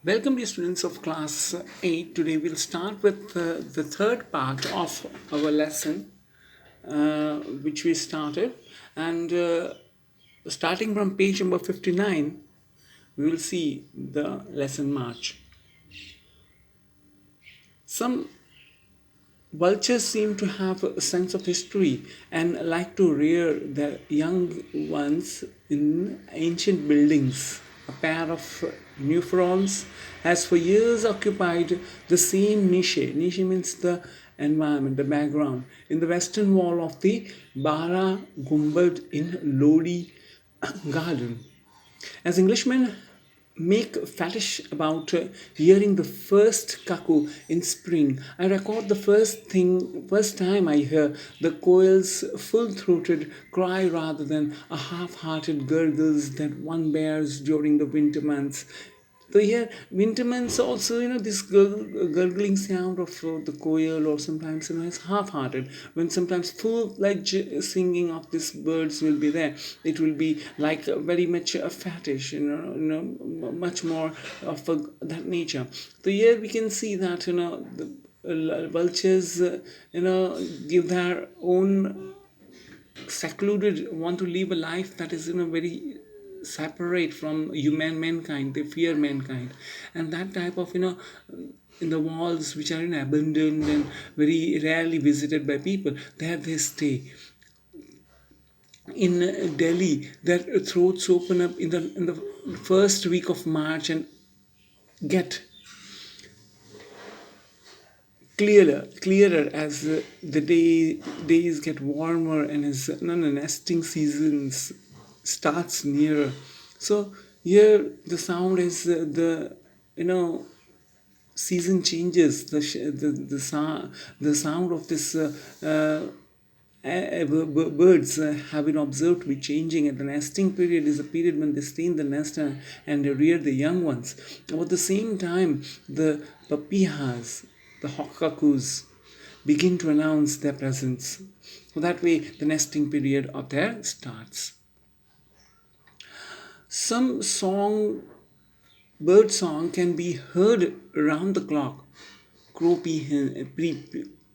Welcome, dear students of class 8. Today we'll start with the third part of our lesson, which we started. And starting from page number 59, we will see the lesson march. Some vultures seem to have a sense of history and like to rear their young ones in ancient buildings. A pair of newfrons has for years occupied the same niche. Niche means the environment, the background, in the western wall of the Bara Gumbad in Lodi Garden. As Englishmen make fetish about hearing the first cuckoo in spring, I record the first time I hear the quail's full-throated cry rather than a half-hearted gurgles that one bears during the winter months. So here, winter months also, this gurgling sound of the quail, or sometimes, it's half-hearted. When sometimes full-fledged singing of these birds will be there, it will be like very much a fetish, much more of that nature. So here we can see that, the vultures, give their own secluded, want to live a life that is very separate from mankind. They fear mankind, and that type of in the walls which are abandoned and very rarely visited by people, there they stay. In Delhi, their throats open up in the first week of March and get clearer as the days get warmer and as the nesting seasons starts nearer. So here the sound is the season changes. The sound of this birds have been observed to be changing, and the nesting period is a period when they stay in the nest and they rear the young ones. About the same time, the papihas, the hawk cuckoos, begin to announce their presence. So that way, the nesting period of theirs starts. Some bird song can be heard around the clock. Crow,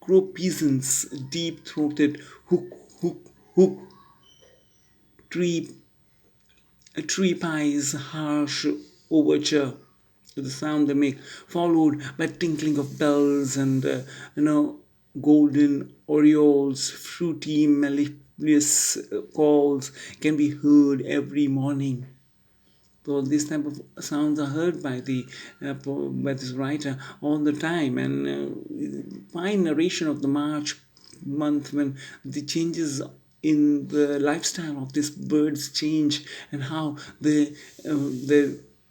crow peasants, deep-throated hook, hook, hook, tree, tree pies, harsh overture to the sound they make, followed by tinkling of bells and golden orioles, fruity, mellifluous calls can be heard every morning. So these type of sounds are heard by by this writer all the time, and fine narration of the March month when the changes in the lifestyle of these birds change, and how the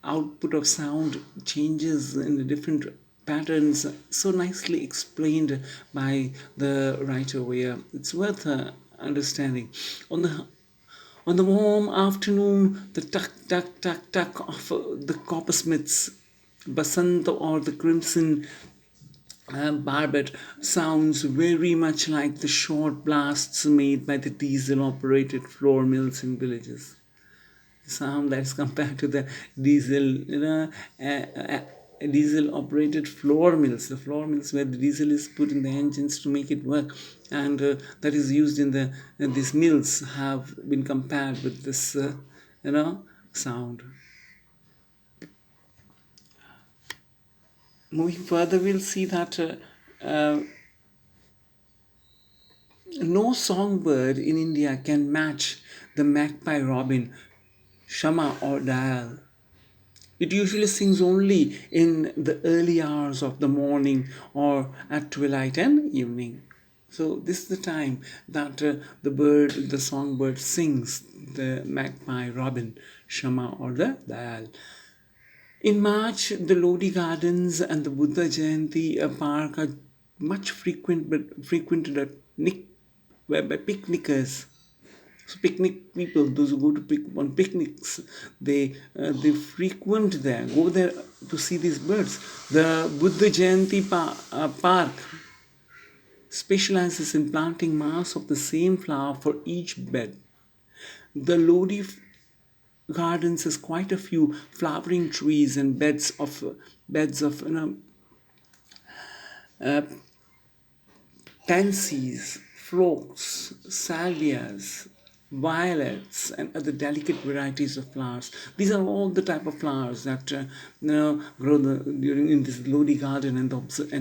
output of sound changes in the different patterns, so nicely explained by the writer here. It's worth understanding. On the warm afternoon, the tuck, tuck, tuck, tuck of the coppersmiths, Basant or the crimson barbet sounds very much like the short blasts made by the diesel-operated flour mills in villages. The sound that is compared to the diesel operated flour mills, the flour mills where the diesel is put in the engines to make it work, and that is used in these mills have been compared with this sound. Moving further, we'll see that no songbird in India can match the magpie robin, Shama or Dial. It usually sings only in the early hours of the morning or at twilight and evening. So this is the time that the songbird sings, the magpie robin, Shama or the Dial. In March, the Lodi Gardens and the Buddha Jayanti Park are much frequented by picnickers. So picnic people, those who go on picnics, they frequent there, go there to see these birds. The Buddha Jayanti Park specializes in planting mass of the same flower for each bed. The Lodi gardens has quite a few flowering trees and beds of uh, pansies, phlox, salvias, violets, and other delicate varieties of flowers. These are all the type of flowers that grow during in this Lodi garden, and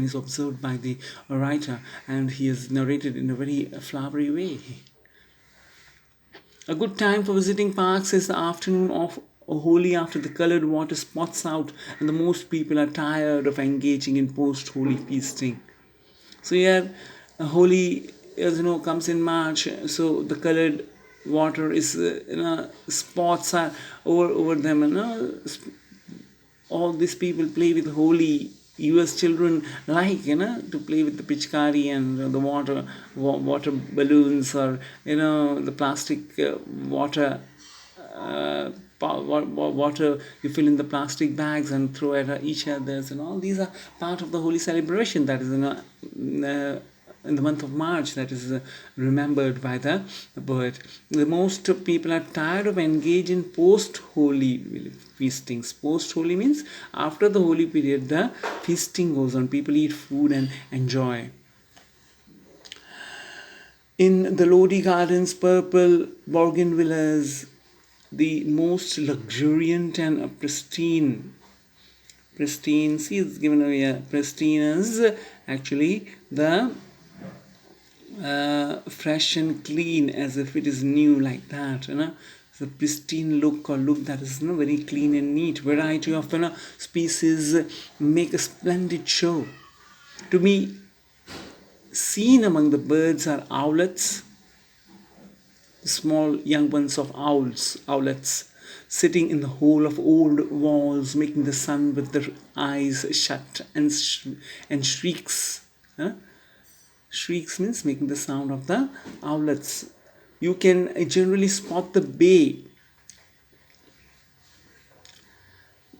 is observed by the writer, and he is narrated in a very flowery way. A good time for visiting parks is the afternoon of Holi, after the colored water spots out and the most people are tired of engaging in post-Holi feasting. So yeah, Holi, as you know, comes in March. So the colored water is, spots are over them, and all these people play with Holi. US children like, to play with the pichkari and the water balloons, or the plastic water water you fill in the plastic bags and throw at each other's, and all these are part of the Holi celebration that is in the month of March, that is remembered by the poet. The most people are tired of engaging post-Holi feastings. Post-Holi means after the Holi period, the feasting goes on. People eat food and enjoy. In the Lodi Gardens, purple bougainvilleas, the most luxuriant and pristine, see it's given away, pristine is actually the fresh and clean, as if it is new, like that, the pristine look, or look that is very clean and neat. Variety of species make a splendid show. To me, seen among the birds are owlets, small young ones of owlets, sitting in the hole of old walls, making the sun with their eyes shut, and shrieks. Shrieks means making the sound of the owlets. You can generally spot the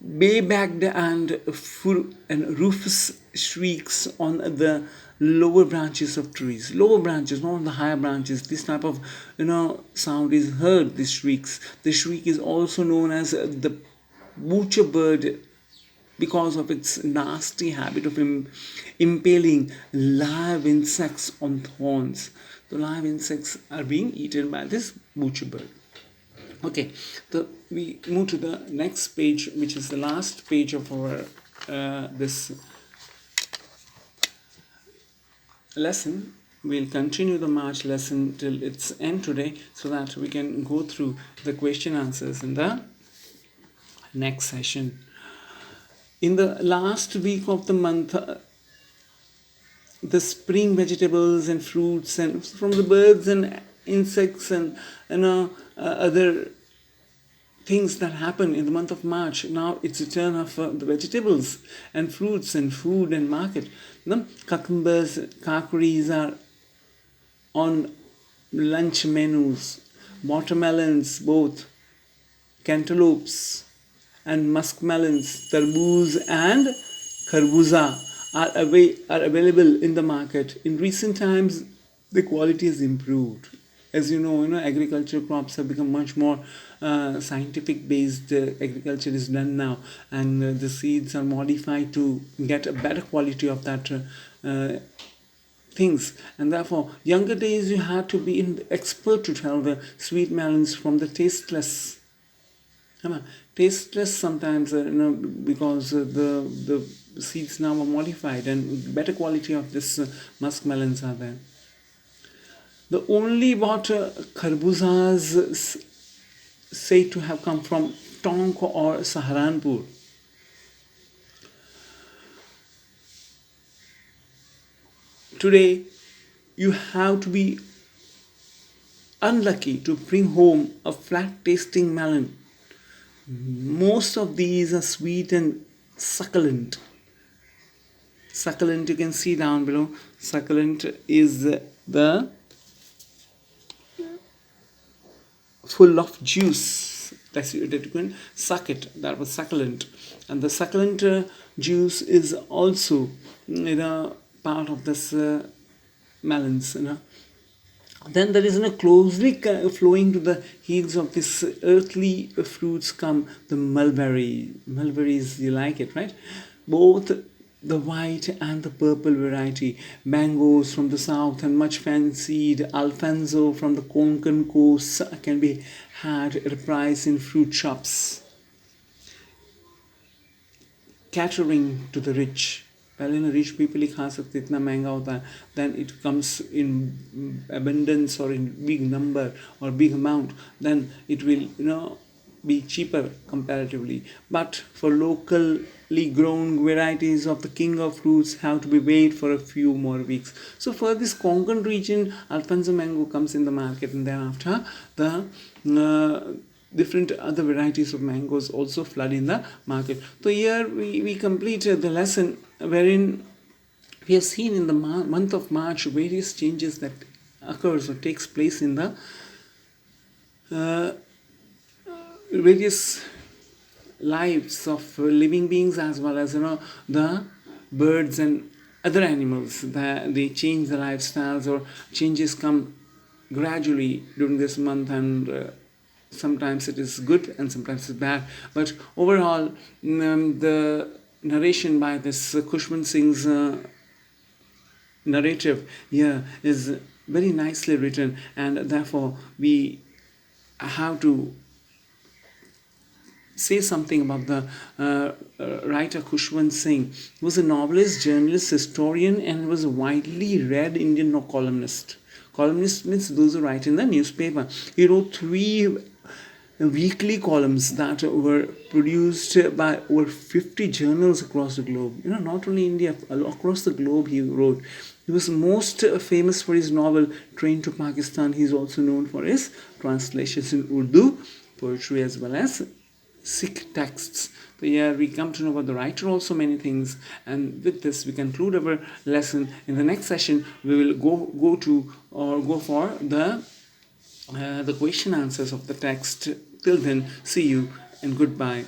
bay-backed and rufous shrieks on the lower branches of trees. Lower branches, not on the higher branches. This type of sound is heard. This shrieks. The shriek is also known as the butcher bird, because of its nasty habit of impaling live insects on thorns. The live insects are being eaten by this butcher bird. Okay, we move to the next page, which is the last page of our this lesson. We'll continue the March lesson till its end today, so that we can go through the question answers in the next session. In the last week of the month, the spring vegetables and fruits and from the birds and insects and other things that happen in the month of March. Now it's the turn of the vegetables and fruits and food and market. Cucumbers, kakaris are on lunch menus. Watermelons, both cantaloupes and muskmelons, tarboos and kharbuza are available in the market. In recent times, the quality has improved. As you know, agriculture crops have become much more scientific based. Agriculture is done now, and the seeds are modified to get a better quality of that things. And therefore, younger days you had to be an expert to tell the sweet melons from the tasteless. Tasteless sometimes, because the seeds now are modified and better quality of this muskmelons are there. The only water kharbuzas said to have come from Tonk or Saharanpur. Today, you have to be unlucky to bring home a flat tasting melon. Most of these are sweet and succulent. Succulent, you can see down below. Succulent is the full of juice. That you can suck it. That was succulent, and the succulent juice is also part of this melons. Then there is a closely flowing to the heels of this earthly fruits come the mulberry. Mulberries, you like it, right? Both the white and the purple variety. Mangoes from the south and much fancied Alfonso from the Konkan coast can be had at a price in fruit shops. Catering to the rich. पहले ना rich people ही खा सकते, इतना महंगा होता है. Then it comes in abundance or in big number or big amount, then it will be cheaper comparatively. But for locally grown varieties of the king of fruits have to be wait for a few more weeks. So for this Konkan region, Alfonso mango comes in the market, and thereafter the different other varieties of mangoes also flood in the market. So here we complete the lesson wherein we have seen in the month of March various changes that occurs or takes place in the uh, various lives of living beings, as well as the birds and other animals. That they change the lifestyles, or changes come gradually during this month, and sometimes it is good and sometimes it's bad. But overall, the narration by this Kushman Singh's narrative here is very nicely written, and therefore we have to say something about the writer Kushwant Singh. He was a novelist, journalist, historian, and was a widely read Indian columnist. Columnist means those who write in the newspaper. He wrote 3 weekly columns that were produced by over 50 journals across the globe. Not only India, across the globe he wrote. He was most famous for his novel Train to Pakistan. He is also known for his translations in Urdu, poetry, as well as Sikh texts. So here we come to know about the writer also many things, and with this we conclude our lesson. In the next session we will go for the question answers of the text. Till then, see you and goodbye.